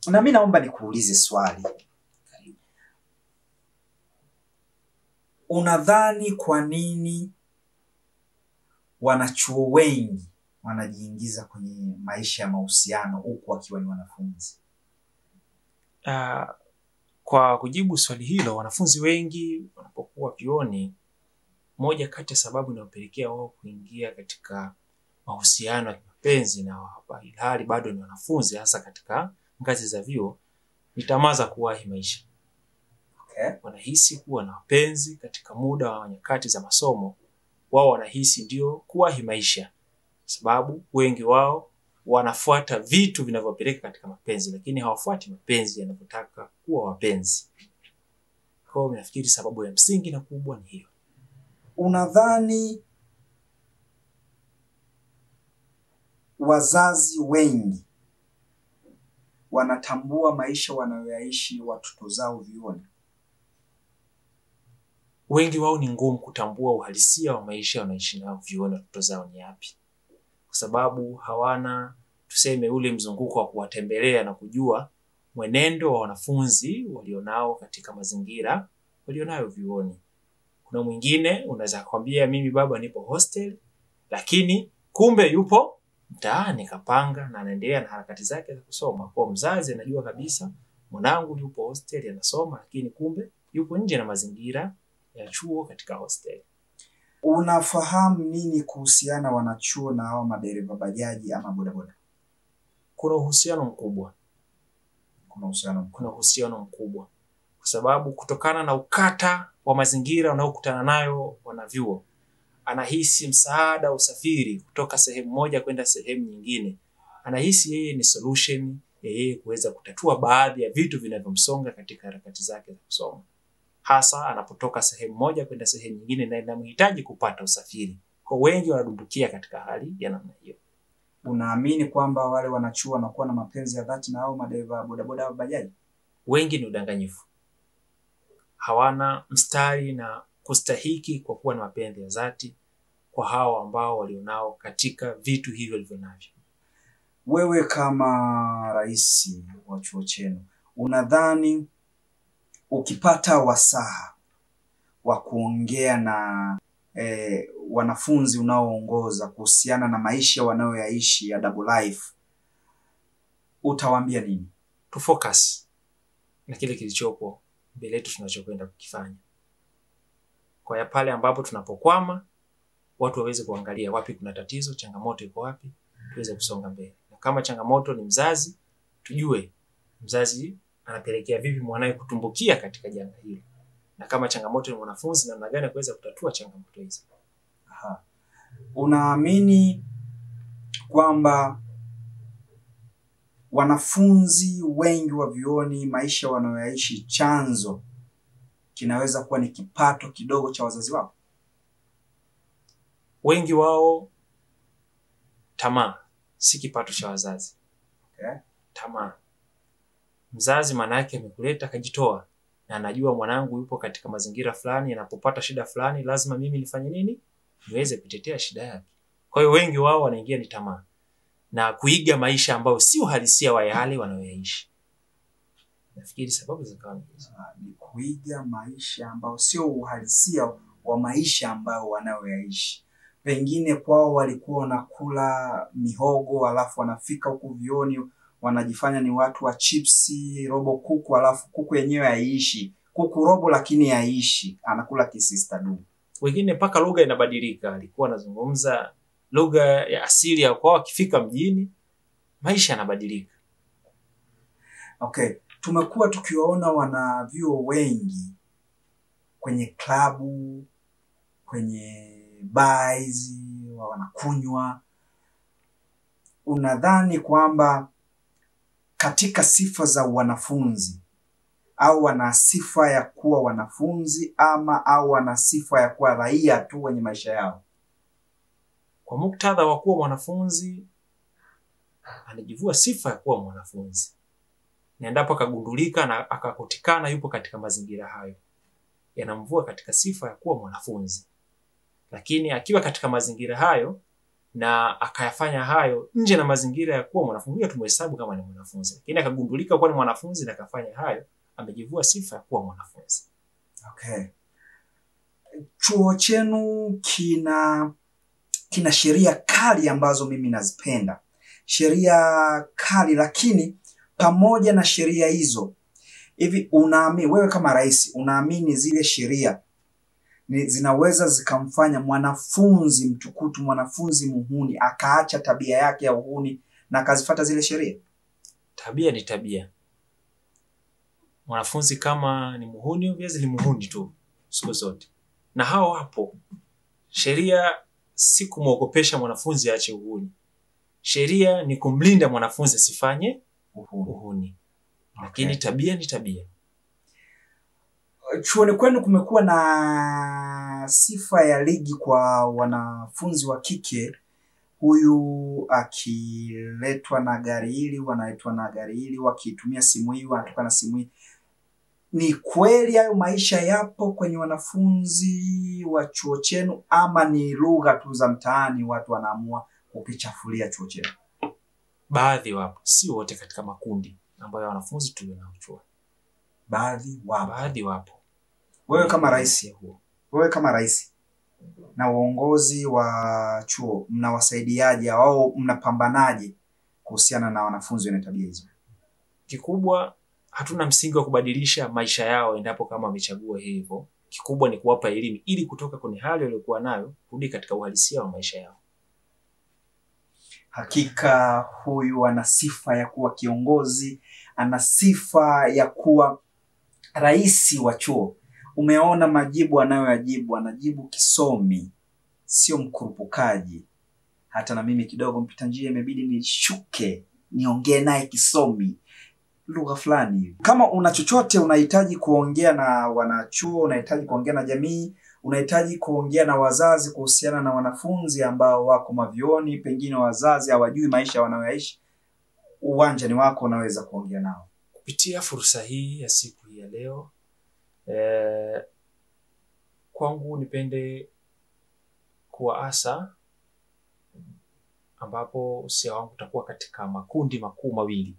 Na mimi naomba nikuulize swali. Unadhani kwa nini wanachuo wengi wanajiingiza kwenye maisha ya mahusiano huku wakiwa ni wanafunzi? Kwa kujibu swali hilo, wanafunzi wengi wanapokuwa vyuoni, moja kati ya sababu inayopelekea wao kuingia katika mahusiano ya kimapenzi na hali bado ni wanafunzi, hasa katika ngazi za vyuo, ni tamaa za kuwahi maisha. Wanahisi kuwa na wapenzi katika muda wa nyakati za masomo, wao wanahisi ndio kuwahi maisha, sababu wengi wao wanafuata vitu vinavyopeleka katika mapenzi, lakini hawafuati mapenzi yanapotaka kuwa wapenzi. Kwa hiyo nafikiri sababu ya msingi na kubwa ni hiyo. Unadhani wazazi wengi wanatambua maisha wanayoishi watoto zao vyuoni? Wengi wao ni ngumu kutambua uhalisia wa maisha wanaishi nao vyuoni watoto zao ni yapi, kwa sababu hawana tuseme ule mzunguko wa kuwatembelea na kujua mwenendo wa wanafunzi walionao katika mazingira walionayo vyuoni. Kuna mwingine unaweza kwambia mimi baba nipo hostel, lakini kumbe yupo mtaani kapanga na anaendelea na harakati zake za kusoma. Kwa mzazi anajua kabisa mwanangu yupo hostel anasoma, lakini kumbe yupo nje na mazingira ya chuo katika hostel. Unafahamu nini kuhusiana wanachuo na hao madereva bajaji ama bodaboda? Kuna uhusiano mkubwa. Kuna uhusiano mkubwa. Kwa sababu kutokana na ukata wa mazingira wanaokutana nayo wanavyuo, anahisi msaada usafiri kutoka sehemu moja kwenda sehemu nyingine. Anahisi yeye ni solution yeye kuweza kutatua baadhi ya vitu vinavyomsonga katika harakati zake za kusoma. Hasa anapotoka sehemu moja kwenda sehemu nyingine na inamhitaji kupata usafiri. Kwa wengi wanadumbukia katika hali ya namna hiyo. Unaamini kwamba wale wanachuo wanakuwa na mapenzi ya dhati na hao madereva bodaboda au bajaji? Wengi ni udanganyifu. Hawana mstari na kustahiki kwa kuwa na mapenzi ya dhati kwa hao ambao walionao katika vitu hivyo walivyonavyo. Wewe kama rais wa chuo chenu, unadhani ukipata wasaa wa kuongea na wanafunzi unaoongoza kuhusiana na maisha wanayoyaishi ya double life, utawaambia nini? Tufocus na kile kilichopo mbele yetu tunachokwenda kukifanya. Kwa ya pale ambapo tunapokwama, watu waweze kuangalia wapi kuna tatizo, changamoto iko wapi, tuweze kusonga mbele. Na kama changamoto ni mzazi, tujue mzazi anapelekea vipi mwanae kutumbukia katika janga hilo. Na kama changamoto ni mwanafunzi, namna gani kuweza kutatua changamoto hizo. Unaamini kwamba wanafunzi wengi wa vyuoni maisha wanayoishi chanzo kinaweza kuwa ni kipato kidogo cha wazazi wao? Wengi wao tamaa, si kipato cha wazazi. Tamaa. Mzazi maana yake amekuleta kajitoa na anajua mwanangu yupo katika mazingira fulani, anapopata shida fulani lazima mimi nifanye nini? Niweze kutetea shida yake. Kwa hiyo wengi wao wanaingia ni tamaa na kuiga maisha ambayo si uhalisia wa yale wanayoishi. Nafikiri sababu zikawa ni kuiga maisha ambayo sio uhalisia wa maisha ambayo wanayoishi. Pengine kwao walikuwa wanakula mihogo alafu wanafika huku vyuoni wanajifanya ni watu wa chipsi, robo kuku, alafu kuku yenyewe haiishi. Kuku robo lakini haiishi, anakula kisista du. Wengine mpaka lugha inabadilika, alikuwa anazungumza lugha ya asili ya kwao, akifika mjini maisha yanabadilika. Tumekuwa tukiwaona wanavyuo wengi kwenye klabu, kwenye bars, wanakunywa. Unadhani kwamba katika sifa za wanafunzi au wana sifa ya kuwa wanafunzi ama au wana sifa ya kuwa raia tu wenye maisha yao? Kwa muktadha wa kuwa mwanafunzi, anajivua sifa ya kuwa mwanafunzi. Na endapo akagundulika na akakutikana yupo katika mazingira hayo, yanamvua katika sifa ya kuwa mwanafunzi. Lakini akiwa katika mazingira hayo na akayafanya hayo nje na mazingira ya kuwa mwanafunzi, tumhesabu kama ni mwanafunzi, lakini akagundulika kuwa ni mwanafunzi na akafanya hayo, amejivua sifa ya kuwa mwanafunzi. Okay. Chuo chenu kina sheria kali ambazo mimi nazipenda. Sheria kali, lakini pamoja na sheria hizo, hivi unaamini wewe kama rais, unaamini zile sheria zinaweza zikamfanya mwanafunzi mtukutu, mwanafunzi muhuni akaacha tabia yake ya uhuni na akazifuata zile sheria? Tabia ni tabia. Mwanafunzi kama ni muhuni, obviously ni muhuni tu siku zote. Na hao hapo. Sheria si kumwogopesha mwanafunzi aache uhuni. Sheria ni kumlinda mwanafunzi asifanye uhuni. Lakini okay, tabia ni tabia. Chuoni kwenu kumekuwa na sifa ya ligi kwa wanafunzi wa kike, huyu akiletwa na gari hili, wanaitwa na gari hili, wakitumia simu hii, wanatoka na simu hii. Ni kweli hayo maisha yapo kwenye wanafunzi wa chuo chenu, ama ni lugha tu za mtaani watu wanaamua kukichafulia chuo chenu? Baadhi wapo, si wote katika makundi ambayo wanafunzi tulio nao chuo. Baadhi wapo. Wewe kama rais na uongozi wa chuo, mnawasaidiaje au mnapambanaje kuhusiana na wanafunzi wenye tabia hizo? Kikubwa, hatuna msingi wa kubadilisha maisha yao endapo kama wamechagua hivyo. Kikubwa ni kuwapa elimu ili kutoka kwenye hali waliokuwa nayo kurudi katika uhalisia wa maisha yao. Hakika huyu ana sifa ya kuwa kiongozi, ana sifa ya kuwa rais wa chuo. Umeona majibu anayoyajibu, anajibu kisomi, sio mkurupukaji. Hata na mimi kidogo mpita njia imebidi nishuke niongee naye kisomi, lugha fulani. Kama una chochote unahitaji kuongea na wanachuo, unahitaji kuongea na jamii, unahitaji kuongea na wazazi kuhusiana na wanafunzi ambao wako mavyuoni, pengine wazazi hawajui maisha wanayoishi, uwanja ni wako, unaweza kuongea nao. Kupitia fursa hii ya siku hii ya leo, kwangu nipende kuwaasa, ambapo usia wangu utakuwa katika makundi makuu mawili.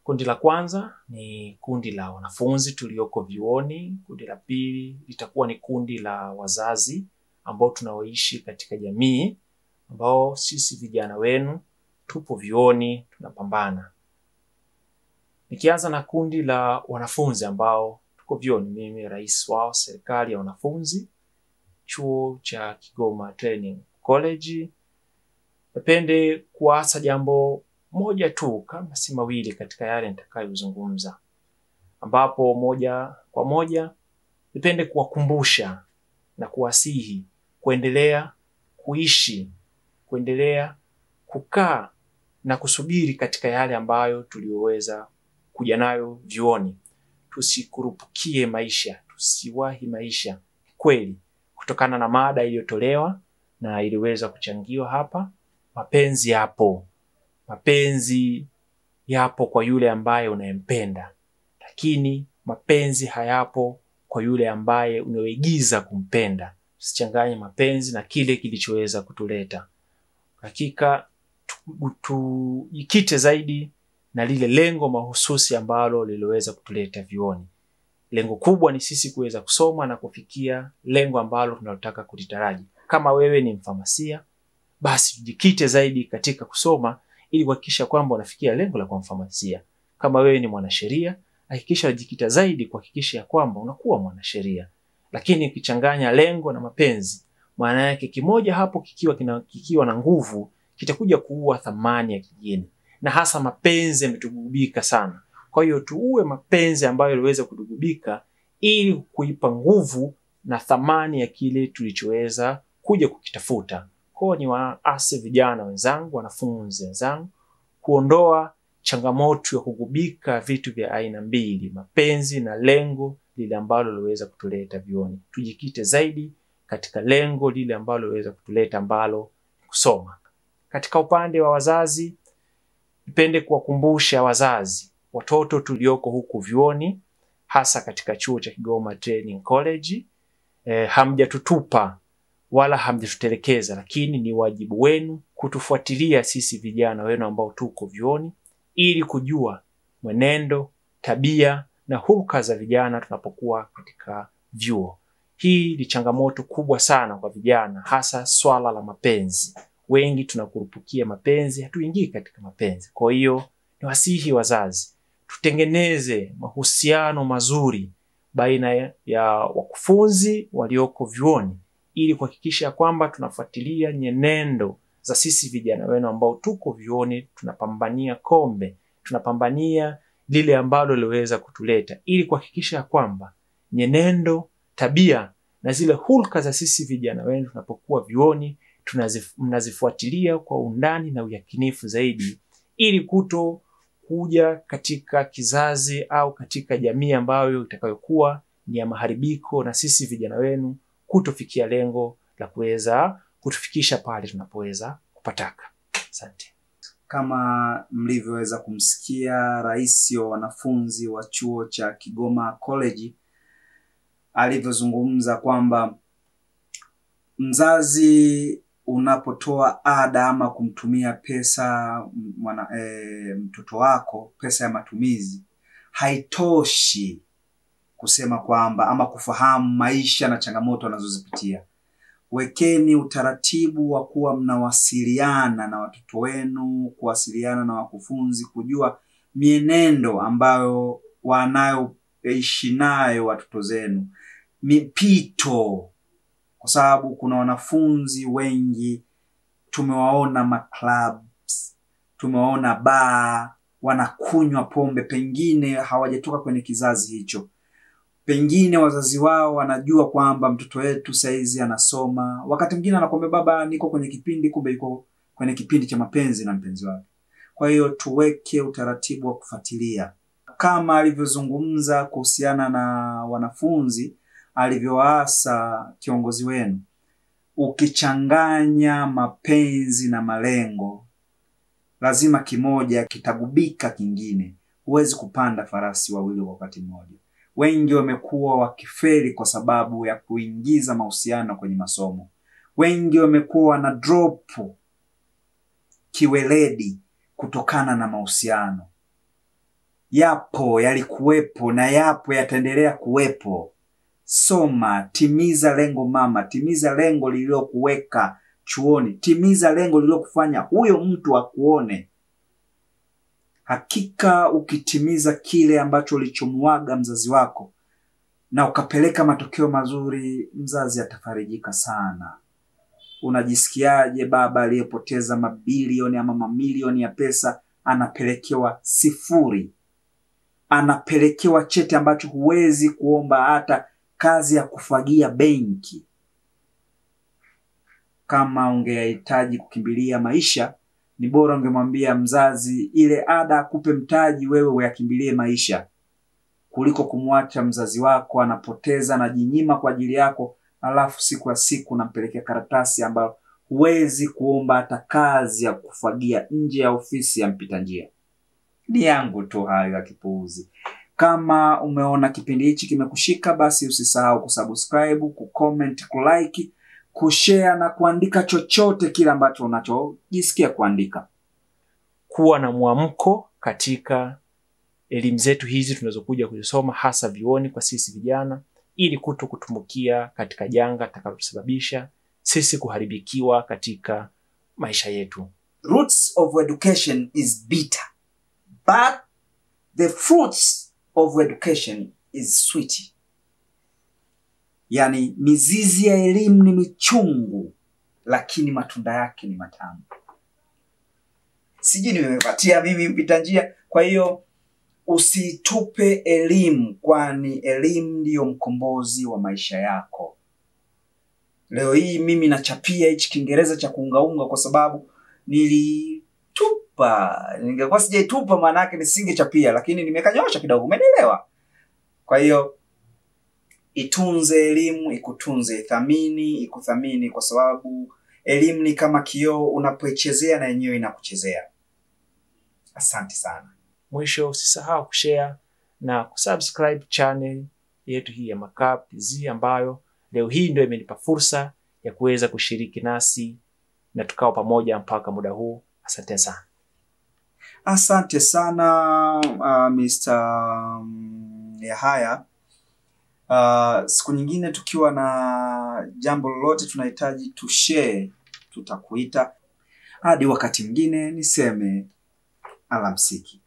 Kundi la kwanza ni kundi la wanafunzi tulioko vyuoni. Kundi la pili litakuwa ni kundi la wazazi ambao tunaoishi katika jamii, ambao sisi vijana wenu tupo vyuoni tunapambana. Nikianza na kundi la wanafunzi ambao tuko vyuoni, mimi rais wao serikali ya wanafunzi chuo cha Kigoma Training College, napende kuasa jambo moja tu kama si mawili katika yale nitakayozungumza, ambapo moja kwa moja nipende kuwakumbusha na kuwasihi kuendelea kuishi, kuendelea kukaa na kusubiri katika yale ambayo tulioweza kuja nayo vyuoni. Tusikurupukie maisha, tusiwahi maisha. Kweli kutokana na mada iliyotolewa na iliweza kuchangiwa hapa, mapenzi yapo. Mapenzi yapo kwa yule ambaye unayempenda, lakini mapenzi hayapo kwa yule ambaye unaigiza kumpenda. Usichanganye mapenzi na kile kilichoweza kutuleta. Hakika tujikite zaidi na lile lengo mahususi ambalo liliweza kutuleta vyuoni. Lengo kubwa ni sisi kuweza kusoma na kufikia lengo ambalo tunalotaka kulitaraji. Kama wewe ni mfamasia, basi tujikite zaidi katika kusoma ili kuhakikisha kwamba unafikia lengo la kuwa mfamasia. Kama wewe ni mwanasheria, hakikisha unajikita zaidi kuhakikisha kwamba unakuwa mwanasheria. Lakini ukichanganya lengo na mapenzi, maana yake kimoja hapo kikiwa na nguvu kitakuja kuua thamani ya kingine. Na hasa mapenzi yametugubika sana. Kwa hiyo tuue mapenzi ambayo yaliweza kutugubika ili kuipa nguvu na thamani ya kile tulichoweza kuja kukitafuta. Kwa ni waase vijana wenzangu, wanafunzi wenzangu, kuondoa changamoto ya kugubika vitu vya aina mbili, mapenzi na lengo lile ambalo liweza kutuleta vyuoni. Tujikite zaidi katika lengo lile ambalo liweza kutuleta, ambalo kusoma. Katika upande wa wazazi, nipende kuwakumbusha wazazi, watoto tulioko huku vyuoni, hasa katika chuo cha Kigoma Training College, hamjatutupa wala hamjatutelekeza, lakini ni wajibu wenu kutufuatilia sisi vijana wenu ambao tuko vyuoni ili kujua mwenendo, tabia na hulka za vijana tunapokuwa katika vyuo. Hii ni changamoto kubwa sana kwa vijana, hasa swala la mapenzi. Wengi tunakurupukia mapenzi, hatuingii katika mapenzi. Kwa hiyo ni wasihi wazazi, tutengeneze mahusiano mazuri baina ya wakufunzi walioko vyuoni ili kuhakikisha kwamba tunafuatilia nyenendo za sisi vijana wenu ambao tuko vyuoni, tunapambania kombe, tunapambania lile ambalo liweza kutuleta, ili kuhakikisha kwamba nyenendo, tabia na zile hulka za sisi vijana wenu tunapokuwa vyuoni mnazifuatilia kwa undani na uyakinifu zaidi, ili kuja katika kizazi au katika jamii ambayo itakayokuwa ni ya maharibiko, na sisi vijana wenu kutofikia lengo la kuweza kutufikisha pale tunapoweza kupataka. Asante. Kama mlivyoweza kumsikia rais wa wanafunzi wa chuo cha Kigoma College alivyozungumza kwamba mzazi unapotoa ada ama kumtumia pesa mtoto wako, pesa ya matumizi, haitoshi kusema kwamba ama kufahamu maisha na changamoto anazozipitia. Wekeni utaratibu wa kuwa mnawasiliana na watoto wenu, kuwasiliana na wakufunzi, kujua mienendo ambayo wanayoishi nayo watoto zenu, mipito. Kwa sababu kuna wanafunzi wengi tumewaona maclubs, tumewaona bar, wanakunywa pombe, pengine hawajatoka kwenye kizazi hicho. Pengine wazazi wao wanajua kwamba mtoto wetu saizi anasoma. Wakati mwingine anakuambia baba niko kwenye kipindi, kumbe yuko kwenye kipindi cha mapenzi na mpenzi wake. Kwa hiyo tuweke utaratibu wa kufuatilia. Kama alivyozungumza kuhusiana na wanafunzi, alivyoasa kiongozi wenu, ukichanganya mapenzi na malengo, lazima kimoja kitagubika kingine. Huwezi kupanda farasi wawili kwa wakati mmoja. Wengi wamekuwa wakifeli kwa sababu ya kuingiza mahusiano kwenye masomo. Wengi wamekuwa na drop kiweledi kutokana na mahusiano. Yapo, yalikuwepo na yapo yataendelea kuwepo. Soma, timiza lengo mama, timiza lengo lililokuweka chuoni, timiza lengo lililokufanya huyo mtu akuone. Hakika ukitimiza kile ambacho ulichomwaga mzazi wako na ukapeleka matokeo mazuri, mzazi atafarijika sana. Unajisikiaje baba aliyepoteza mabilioni ama mamilioni ya pesa anapelekewa sifuri? Anapelekewa cheti ambacho huwezi kuomba hata kazi ya kufagia benki. Kama ungehitaji kukimbilia maisha, ni bora ungemwambia mzazi ile ada akupe mtaji, wewe uyakimbilie maisha, kuliko kumwacha mzazi wako anapoteza na jinyima kwa ajili yako, alafu siku ya siku unampelekea karatasi ambayo huwezi kuomba hata kazi ya kufagia nje ya ofisi ya mpita njia. Ni yangu tu hayo ya kipuuzi. Kama umeona kipindi hichi kimekushika, basi usisahau kusubscribe, kucomment, kulike, kushare na kuandika chochote kile ambacho unachojisikia kuandika. Kuwa na mwamko katika elimu zetu hizi tunazokuja kuzisoma, hasa vyuoni kwa sisi vijana, ili kutokutumbukia katika janga litakalosababisha sisi kuharibikiwa katika maisha yetu. Roots of education is bitter, but the fruits of education is sweet. Yani mizizi ya elimu ni michungu, lakini matunda yake ni matamu. Sijui nimepatia mimi mpita njia. Kwa hiyo usitupe elimu, kwani elimu ndiyo mkombozi wa maisha yako. Leo hii mimi nachapia hichi Kiingereza cha kuungaunga kwa sababu nilitupa. Ningekuwa sijaitupa maana yake nisingechapia, lakini nimekanyosha kidogo, umenielewa? Kwa hiyo itunze elimu, ikutunze, ithamini, ikuthamini, kwa sababu elimu ni kama kioo, unapoichezea na yenyewe inakuchezea. Asante sana. Mwisho usisahau kushare na kusubscribe channel yetu hii ya Makap TZ, ambayo leo hii ndio imenipa fursa ya kuweza kushiriki nasi na tukao pamoja mpaka muda huu. Asante sana. Asante sana Mr. Yahaya. Siku nyingine tukiwa na jambo lolote tunahitaji tushare, tutakuita. Hadi wakati mwingine niseme alamsiki.